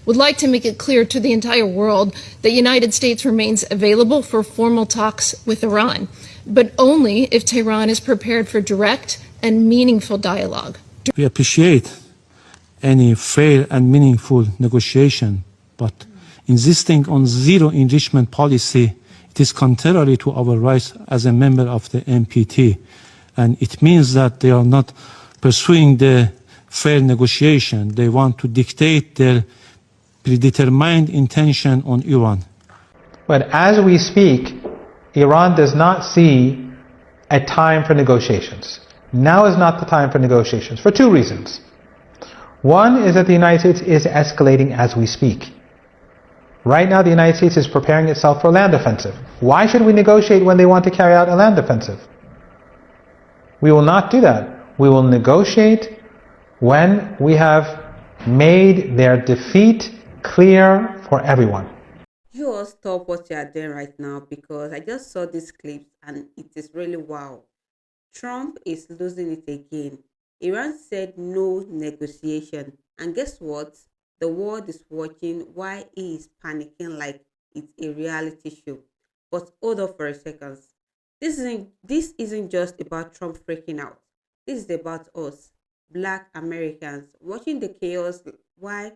would like to make it clear to the entire world that the United States remains available for formal talks with Iran, but only if Tehran is prepared for direct and meaningful dialogue. We appreciate any fair and meaningful negotiation, but insisting on zero enrichment policy, it is contrary to our rights as a member of the NPT, and it means that they are not pursuing the fair negotiation. They want to dictate their predetermined intention on Iran. But as we speak, Iran does not see a time for negotiations. Now is not the time for negotiations, for two reasons. One is that the United States is escalating as we speak. Right now, the United States is preparing itself for a land offensive. Why should we negotiate when they want to carry out a land offensive? We will not do that. We will negotiate when we have made their defeat clear for everyone. You all stop what you are doing right now, because I just saw this clip and it is really wow. Trump is losing it again. Iran said no negotiation, and guess what? The world is watching while he is panicking like it's a reality show. But hold on for a second. This isn't just about Trump freaking out. This is about us, Black Americans, watching the chaos while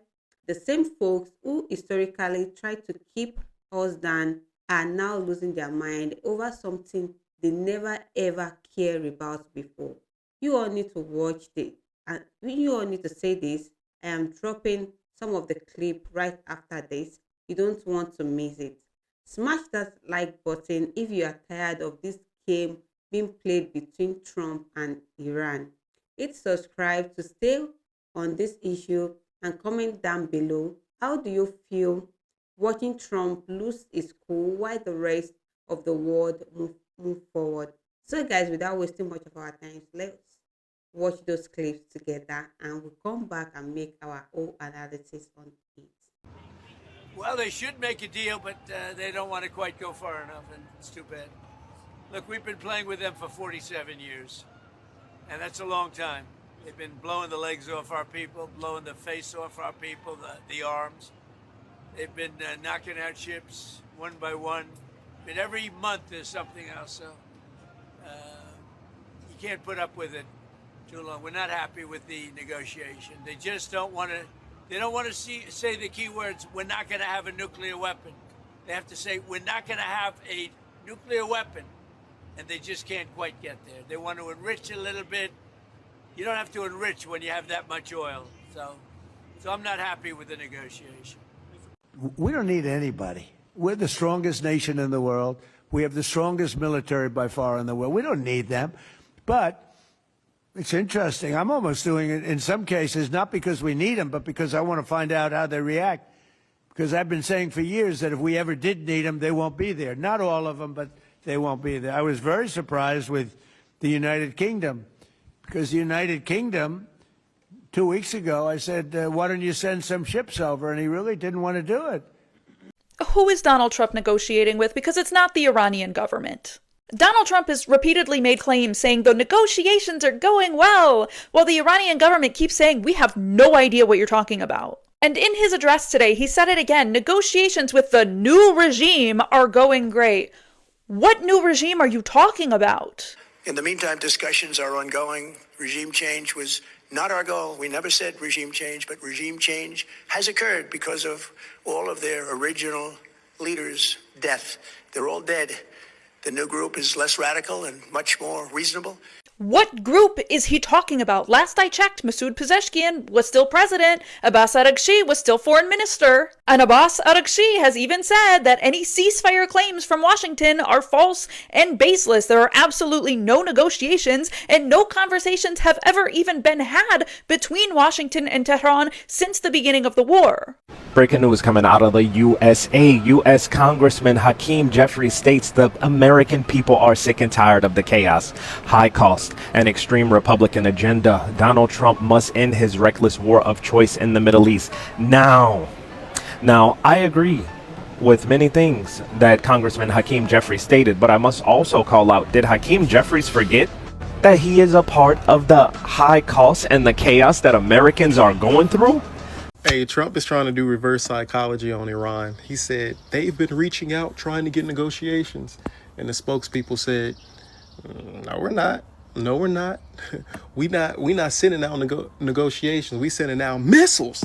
the same folks who historically tried to keep us down are now losing their mind over something they never ever cared about before. You all need to watch this, and you all need to say this. I am dropping some of the clip right after this. You don't want to miss it. Smash that like button if you are tired of this game being played between Trump and Iran. Hit subscribe to stay on this issue and comment down below. How do you feel watching Trump lose his cool while the rest of the world move forward? So guys, without wasting much of our time, let's watch those clips together and we'll come back and make our own analysis on it. Well, they should make a deal, but they don't want to quite go far enough, and it's too bad. Look, we've been playing with them for 47 years, and that's a long time. They've been blowing the legs off our people, blowing the face off our people, the arms. They've been knocking out ships one by one. But every month there's something else, so you can't put up with it too long. We're not happy with the negotiation. They just don't want to. They don't want to say the key words. We're not going to have a nuclear weapon. They have to say we're not going to have a nuclear weapon, and they just can't quite get there. They want to enrich a little bit. You don't have to enrich when you have that much oil. So I'm not happy with the negotiation. We don't need anybody. We're the strongest nation in the world. We have the strongest military by far in the world. We don't need them. But it's interesting. I'm almost doing it in some cases, not because we need them, but because I want to find out how they react. Because I've been saying for years that if we ever did need them, they won't be there. Not all of them, but they won't be there. I was very surprised with the United Kingdom, because the United Kingdom, 2 weeks ago, I said, why don't you send some ships over? And he really didn't want to do it. Who is Donald Trump negotiating with? Because it's not the Iranian government. Donald Trump has repeatedly made claims saying the negotiations are going well, while the Iranian government keeps saying we have no idea what you're talking about. And in his address today, he said it again, negotiations with the new regime are going great. What new regime are you talking about? In the meantime, discussions are ongoing. Regime change was not our goal. We never said regime change, but regime change has occurred because of all of their original leaders' death. They're all dead. The new group is less radical and much more reasonable. What group is he talking about? Last I checked, Masoud Pezeshkian was still president, Abbas Araghchi was still foreign minister, and Abbas Araghchi has even said that any ceasefire claims from Washington are false and baseless. There are absolutely no negotiations, and no conversations have ever even been had between Washington and Tehran since the beginning of the war. Breaking news coming out of the USA. U.S. Congressman Hakeem Jeffries states the American people are sick and tired of the chaos, high cost, and extreme Republican agenda. Donald Trump must end his reckless war of choice in the Middle East now. Now, I agree with many things that Congressman Hakeem Jeffries stated, but I must also call out, did Hakeem Jeffries forget that he is a part of the high cost and the chaos that Americans are going through? Hey, Trump is trying to do reverse psychology on Iran. He said they've been reaching out trying to get negotiations. And the spokespeople said, no, we're not. No, we're not. we not sending out negotiations. We sending out missiles.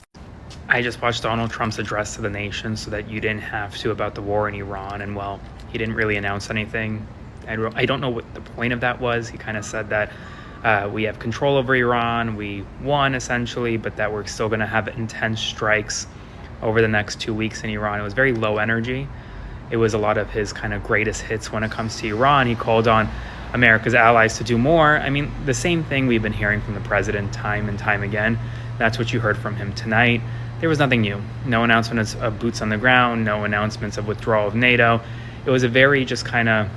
I just watched Donald Trump's address to the nation so that you didn't have to about the war in Iran. And well, he didn't really announce anything. I don't know what the point of that was. He kind of said that we have control over Iran, we won essentially, but that we're still going to have intense strikes over the next 2 weeks in Iran. It was very low energy. It was a lot of his kind of greatest hits when it comes to Iran. He called on America's allies to do more. I mean, the same thing we've been hearing from the president time and time again. That's what you heard from him tonight. There was nothing new. No announcements of boots on the ground, no announcements of withdrawal of NATO. It was a very just kind of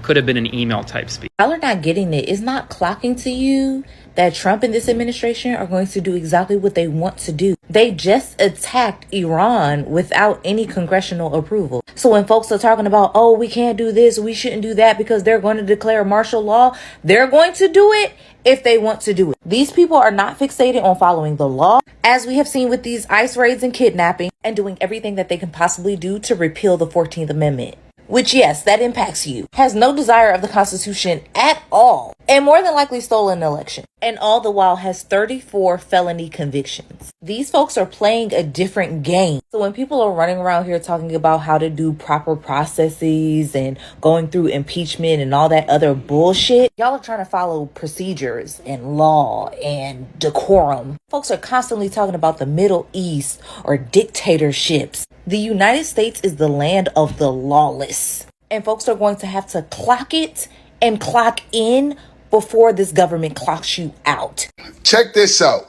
could have been an email type speech. Y'all are not getting it. It's not clocking to you that Trump and this administration are going to do exactly what they want to do. They just attacked Iran without any congressional approval. So when folks are talking about, oh, we can't do this, we shouldn't do that because they're going to declare martial law, they're going to do it if they want to do it. These people are not fixated on following the law, as we have seen with these ICE raids and kidnapping, and doing everything that they can possibly do to repeal the 14th Amendment. Which, yes, that impacts you, has no desire of the Constitution at all, and more than likely stole an election, and all the while has 34 felony convictions. These folks are playing a different game. So when people are running around here talking about how to do proper processes and going through impeachment and all that other bullshit, y'all are trying to follow procedures and law and decorum. Folks are constantly talking about the Middle East or dictatorships. The United States is the land of the lawless. And folks are going to have to clock it and clock in before this government clocks you out. Check this out.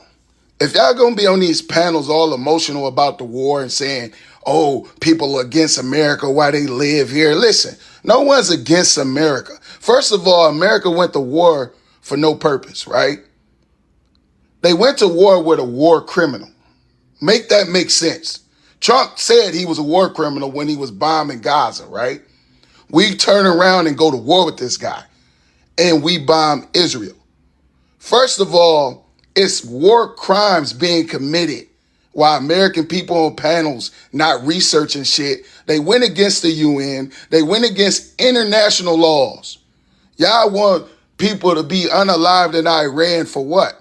If y'all gonna be on these panels all emotional about the war and saying, oh, people are against America, why they live here. Listen, no one's against America. First of all, America went to war for no purpose, right? They went to war with a war criminal. Make that make sense. Trump said he was a war criminal when he was bombing Gaza, right? We turn around and go to war with this guy, and we bomb Israel. First of all, it's war crimes being committed while American people on panels not researching shit. They went against the UN. They went against international laws. Y'all want people to be unalived in Iran for what?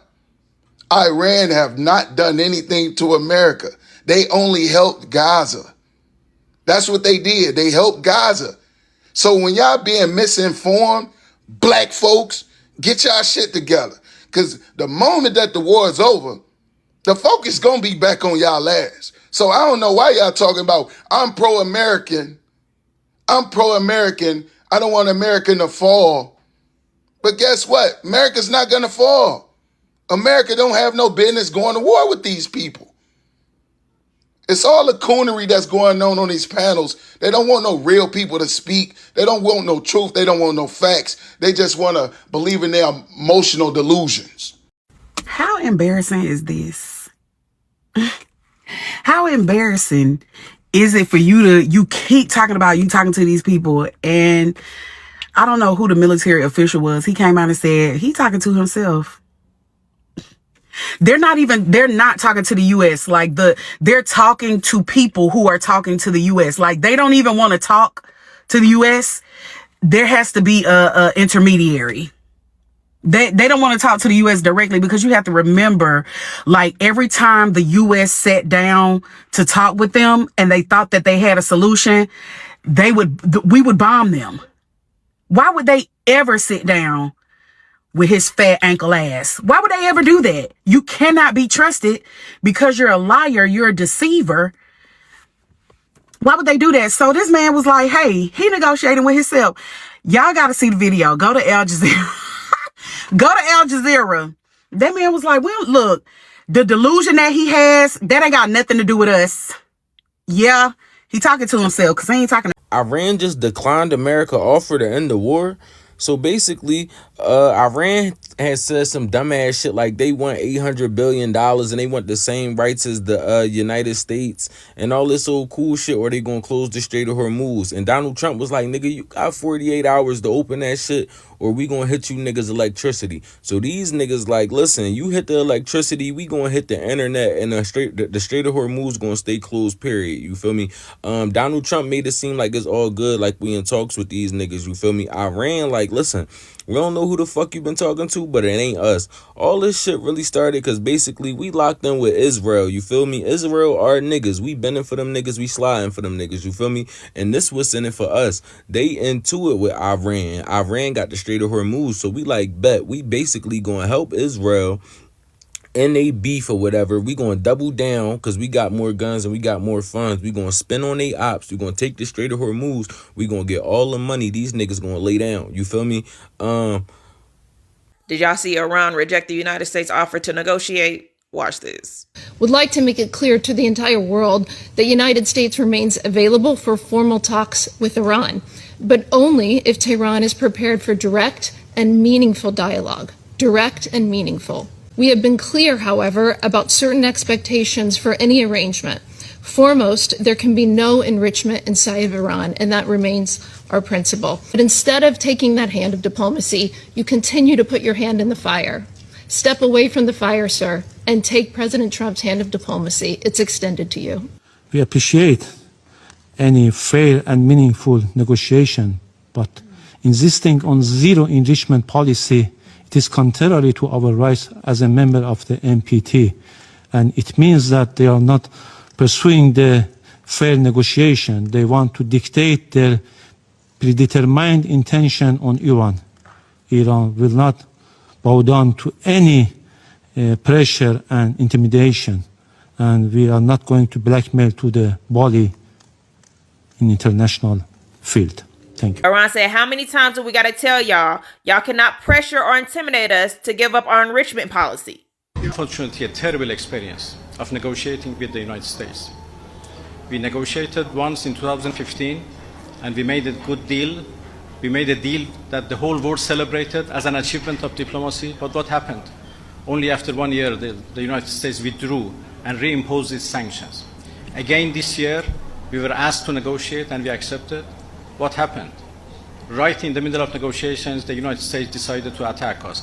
Iran have not done anything to America. They only helped Gaza. That's what they did. They helped Gaza. So when y'all being misinformed, black folks, get y'all shit together. Because the moment that the war is over, the focus going to be back on y'all ass. So I don't know why y'all talking about, I'm pro-American. I'm pro-American. I don't want America to fall. But guess what? America's not going to fall. America don't have no business going to war with these people. It's all the coonery that's going on these panels. They don't want no real people to speak. They don't want no truth. They don't want no facts. They just want to believe in their emotional delusions. How embarrassing is this? How embarrassing is it for you keep talking about you talking to these people, and I don't know who the military official was. He came out and said he talking to himself. They're not talking to the U.S. They're talking to people who are talking to the U.S. Like, they don't even want to talk to the U.S. There has to be a intermediary. They don't want to talk to the U.S. directly, because you have to remember, like, every time the U.S. sat down to talk with them and they thought that they had a solution, we would bomb them. Why would they ever sit down with his fat ankle ass? Why would they ever do that? You cannot be trusted because you're a liar. You're a deceiver. Why would they do that? So this man was like, hey, he negotiating with himself. Y'all got to see the video. Go to Al Jazeera. Go to Al Jazeera. That man was like, well, look, the delusion that he has, that ain't got nothing to do with us. Yeah, he talking to himself, because he ain't talking to Iran just declined America's offer to end the war. So basically, Iran had said some dumbass shit like they want $800 billion and they want the same rights as the United States and all this old cool shit, or they gonna close the Strait of Hormuz. And Donald Trump was like, nigga, you got 48 hours to open that shit, or we gonna hit you niggas electricity. So these niggas like, listen, you hit the electricity, we gonna hit the internet, and the Strait of Hormuz gonna stay closed, period. You feel me? Donald Trump made it seem like it's all good, like we in talks with these niggas. You feel me? Iran, like, listen, we don't know who the fuck you been talking to, but it ain't us. All this shit really started because basically we locked in with Israel. You feel me? Israel are niggas. We bending for them niggas. We sliding for them niggas. You feel me? And this was in it for us. They into it with Iran. Iran got the Strait of Hormuz. So we like, bet. We basically gonna help Israel and they beef or whatever. We gonna double down because we got more guns and we got more funds. We gonna spend on they ops. We gonna take the Strait of Hormuz. We gonna get all the money these niggas gonna lay down. You feel me? Did y'all see Iran reject the United States offer to negotiate? Watch this. Would like to make it clear to the entire world that United States remains available for formal talks with Iran, but only if Tehran is prepared for direct and meaningful dialogue. Direct and meaningful. We have been clear, however, about certain expectations for any arrangement. Foremost, there can be no enrichment inside of Iran, and that remains our principle. But instead of taking that hand of diplomacy, you continue to put your hand in the fire. Step away from the fire, sir, and take President Trump's hand of diplomacy. It's extended to you. We appreciate any fair and meaningful negotiation, but insisting on zero enrichment policy, it is contrary to our rights as a member of the NPT, and it means that they are not pursuing the fair negotiation. They want to dictate their predetermined intention on Iran. Iran will not bow down to any pressure and intimidation, and we are not going to blackmail to the body in international field. Thank you. Iran said, how many times do we got to tell y'all, y'all cannot pressure or intimidate us to give up our enrichment policy? Unfortunately, a terrible experience of negotiating with the United States. We negotiated once in 2015, and we made a good deal. We made a deal that the whole world celebrated as an achievement of diplomacy. But what happened? Only after 1 year, the United States withdrew and reimposed its sanctions. Again this year, we were asked to negotiate and we accepted. What happened? Right in the middle of negotiations, the United States decided to attack us.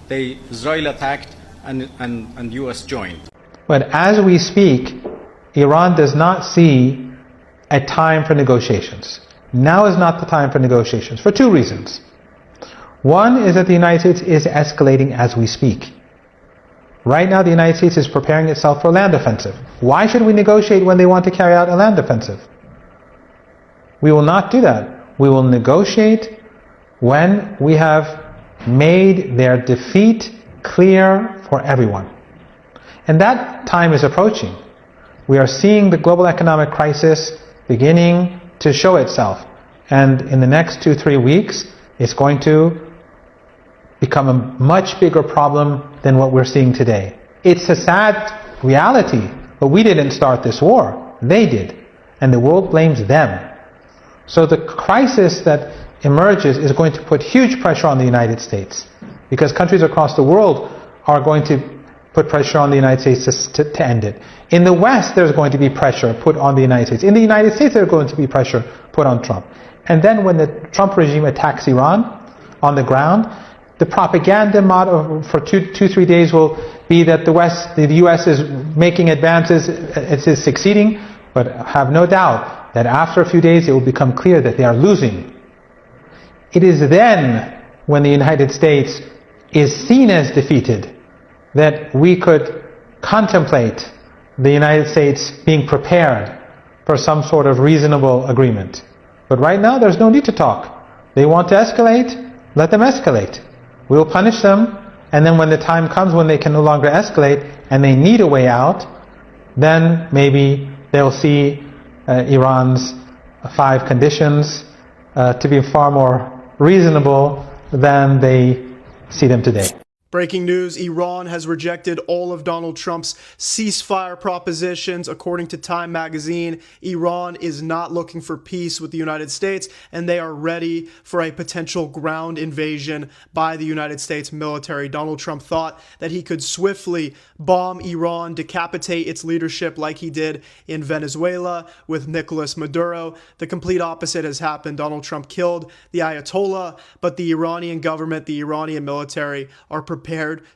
Israel attacked and US joined. But as we speak, Iran does not see a time for negotiations. Now is not the time for negotiations for two reasons. One is that the United States is escalating as we speak. Right now, the United States is preparing itself for a land offensive. Why should we negotiate when they want to carry out a land offensive? We will not do that. We will negotiate when we have made their defeat clear for everyone. And that time is approaching. We are seeing the global economic crisis beginning to show itself. And in the next 2-3 weeks, it's going to become a much bigger problem than what we're seeing today. It's a sad reality, but we didn't start this war. They did. And the world blames them. So the crisis that emerges is going to put huge pressure on the United States, because countries across the world are going to put pressure on the United States to end it. In the West, there's going to be pressure put on the United States. In the United States, there's going to be pressure put on Trump. And then when the Trump regime attacks Iran on the ground, the propaganda model for 2-3 days will be that the US is making advances, it is succeeding, but have no doubt that after a few days it will become clear that they are losing. It is then, when the United States is seen as defeated, that we could contemplate the United States being prepared for some sort of reasonable agreement. But right now there's no need to talk. They want to escalate, let them escalate. We will punish them, and then when the time comes when they can no longer escalate and they need a way out, then maybe they'll see Iran's 5 conditions to be far more reasonable than they see them today. Breaking news, Iran has rejected all of Donald Trump's ceasefire propositions. According to Time magazine, Iran is not looking for peace with the United States, and they are ready for a potential ground invasion by the United States military. Donald Trump thought that he could swiftly bomb Iran, decapitate its leadership like he did in Venezuela with Nicolas Maduro. The complete opposite has happened. Donald Trump killed the Ayatollah, but the Iranian government, the Iranian military are prepared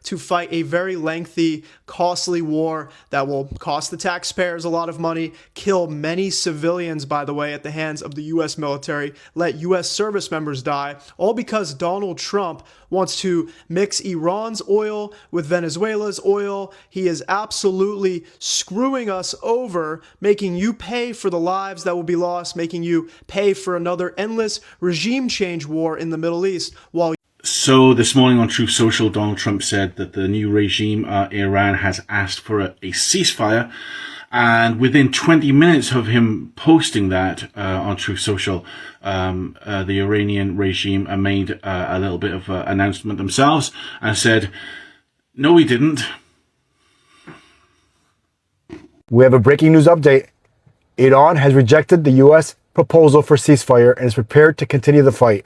to fight a very lengthy, costly war that will cost the taxpayers a lot of money, kill many civilians, by the way, at the hands of the U.S. military, let U.S. service members die, all because Donald Trump wants to mix Iran's oil with Venezuela's oil. He is absolutely screwing us over, making you pay for the lives that will be lost, making you pay for another endless regime change war in the Middle East, while So this morning on Truth Social, Donald Trump said that the new regime, Iran, has asked for a ceasefire. And within 20 minutes of him posting that on Truth Social, the Iranian regime made a little bit of an announcement themselves and said, no, we didn't. We have a breaking news update. Iran has rejected the U.S. proposal for ceasefire and is prepared to continue the fight.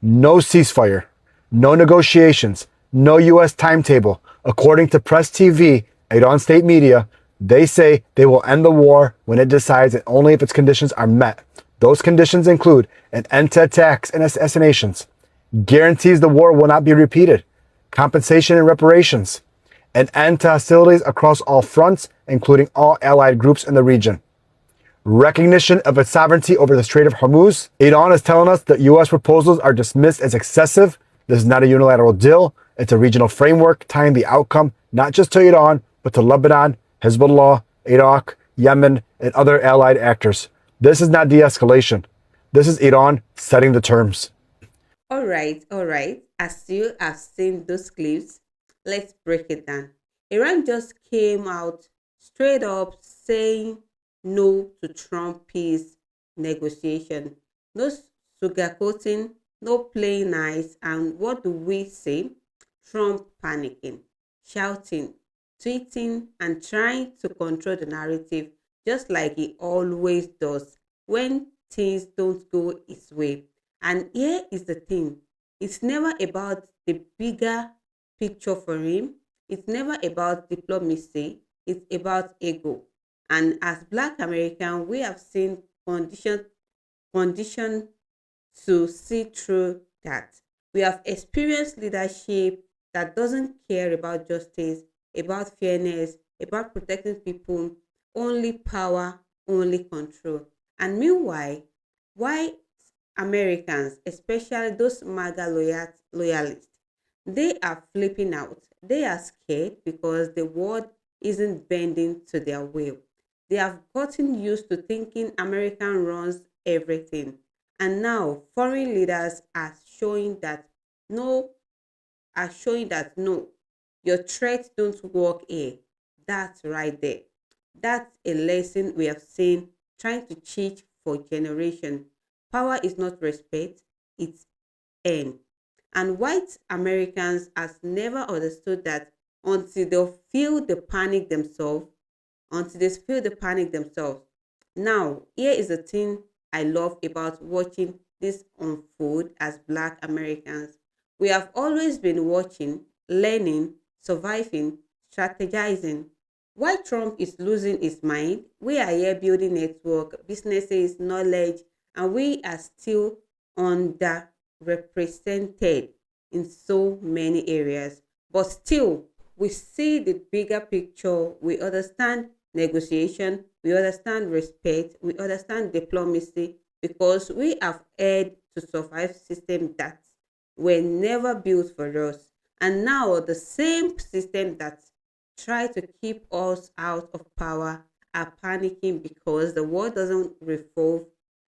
No ceasefire, no negotiations, no U.S. timetable. According to Press TV, Iran state media, they say they will end the war when it decides and only if its conditions are met. Those conditions include an end to attacks and assassinations, guarantees the war will not be repeated, compensation and reparations, an end to hostilities across all fronts, including all allied groups in the region, recognition of its sovereignty over the Strait of Hormuz. Iran is telling us that U.S. proposals are dismissed as excessive. This is not a unilateral deal. It's a regional framework tying the outcome not just to Iran, but to Lebanon, Hezbollah, Iraq, Yemen, and other allied actors. This is not de-escalation. This is Iran setting the terms. All right. As you have seen those clips, let's break it down. Iran just came out straight up saying no to Trump peace negotiation. No sugarcoating, no playing nice. And what do we see? Trump panicking, shouting, tweeting, and trying to control the narrative just like he always does when things don't go his way. And here is the thing. It's never about the bigger picture for him. It's never about diplomacy. It's about ego. And as Black Americans, we have seen condition to see through that. We have experienced leadership that doesn't care about justice, about fairness, about protecting people, only power, only control. And meanwhile, white Americans, especially those MAGA loyalists, they are flipping out. They are scared because the world isn't bending to their will. They have gotten used to thinking American runs everything. And now foreign leaders are showing that no, your threats don't work here. That's right there. That's a lesson we have seen trying to teach for generations. Power is not respect, it's earned. And white Americans has never understood that until they feel the panic themselves, Now, here is the thing I love about watching this unfold as Black Americans. We have always been watching, learning, surviving, strategizing. While Trump is losing his mind, we are here building network, businesses, knowledge, and we are still underrepresented in so many areas. But still, we see the bigger picture. We understand negotiation, we understand respect, we understand diplomacy because we have had to survive systems that were never built for us. And now the same system that try to keep us out of power are panicking because the world doesn't revolve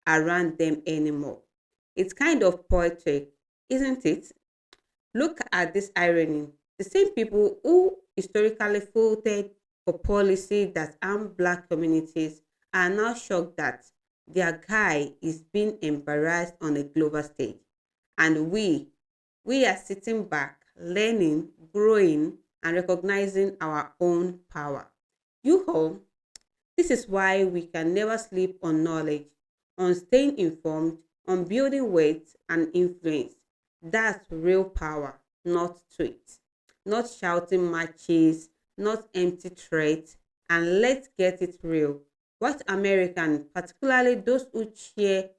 around them anymore. It's kind of poetic, isn't it? Look at this irony. The same people who historically voted for policy that harm Black communities are now shocked that their guy is being embarrassed on a global stage. And we are sitting back learning, growing, and recognizing our own power. You all, this is why we can never sleep on knowledge, on staying informed, on building weight and influence. That's real power, not tweets, not shouting matches, not empty threats. And let's get it real. White Americans, particularly those who cheer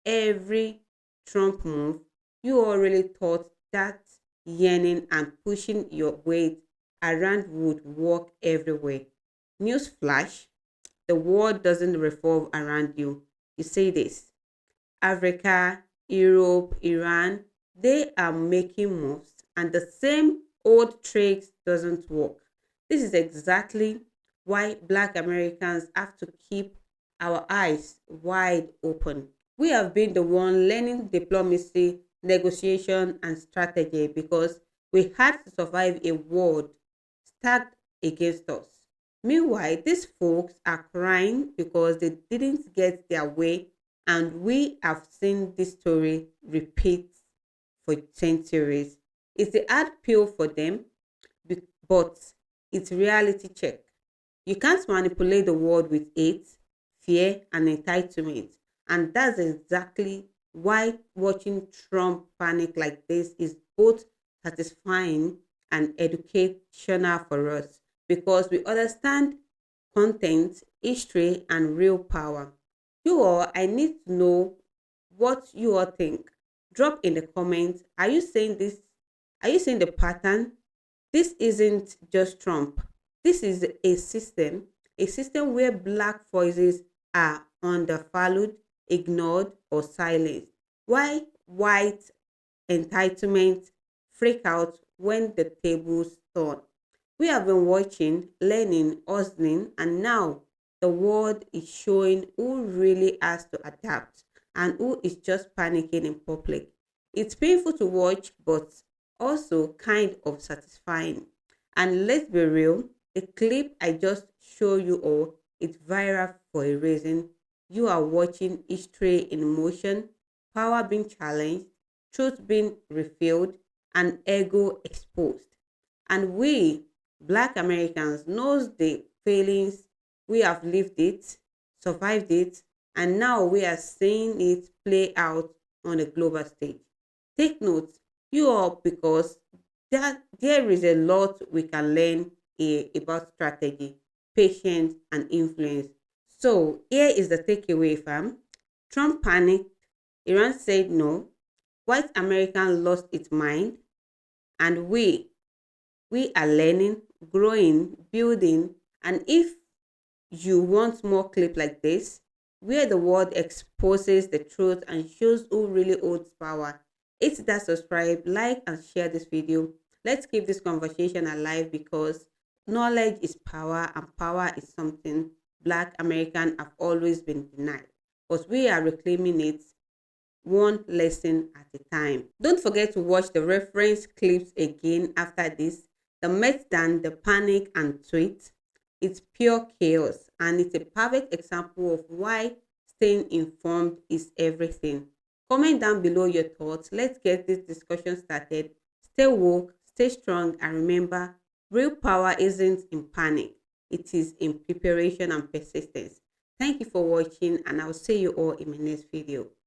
every Trump move, you already thought that yearning and pushing your weight around would work everywhere. Newsflash, the world doesn't revolve around you. You say this. Africa, Europe, Iran, they are making moves and the same old tricks doesn't work. This is exactly why Black Americans have to keep our eyes wide open. We have been the one learning diplomacy, negotiation, and strategy because we had to survive a world stacked against us. Meanwhile, these folks are crying because they didn't get their way, and we have seen this story repeat for centuries. It's a hard pill for them, but it's reality check. You can't manipulate the world with hate, fear, and entitlement. And that's exactly why watching Trump panic like this is both satisfying and educational for us because we understand content, history, and real power. You all, I need to know what you all think. Drop in the comments. Are you saying this? Are you seeing the pattern? This isn't just Trump. This is a system where black voices are undervalued, ignored, or silenced. Why white entitlement freak out when the tables turn? We have been watching, learning, hustling, and now the world is showing who really has to adapt and who is just panicking in public. It's painful to watch, but also kind of satisfying. And let's be real, the clip I just showed you all is viral for a reason. You are watching history in motion, power being challenged, truth being revealed, and ego exposed. And we, Black Americans, knows the feelings. We have lived it, survived it, and now we are seeing it play out on a global stage. Take note, you all, because there is a lot we can learn about strategy, patience, and influence. So here is the takeaway, fam. Trump panicked, Iran said no, white American lost its mind, and we are learning, growing, building, and if you want more clip like this, where the world exposes the truth and shows who really holds power, hit that subscribe, like, and share this video. Let's keep this conversation alive because knowledge is power, and power is something Black Americans have always been denied. But we are reclaiming it one lesson at a time. Don't forget to watch the reference clips again after this. The meltdown, the panic, and tweet. It's pure chaos, and it's a perfect example of why staying informed is everything. Comment down below your thoughts. Let's get this discussion started. Stay woke, stay strong, and remember, real power isn't in panic. It is in preparation and persistence. Thank you for watching, and I'll see you all in my next video.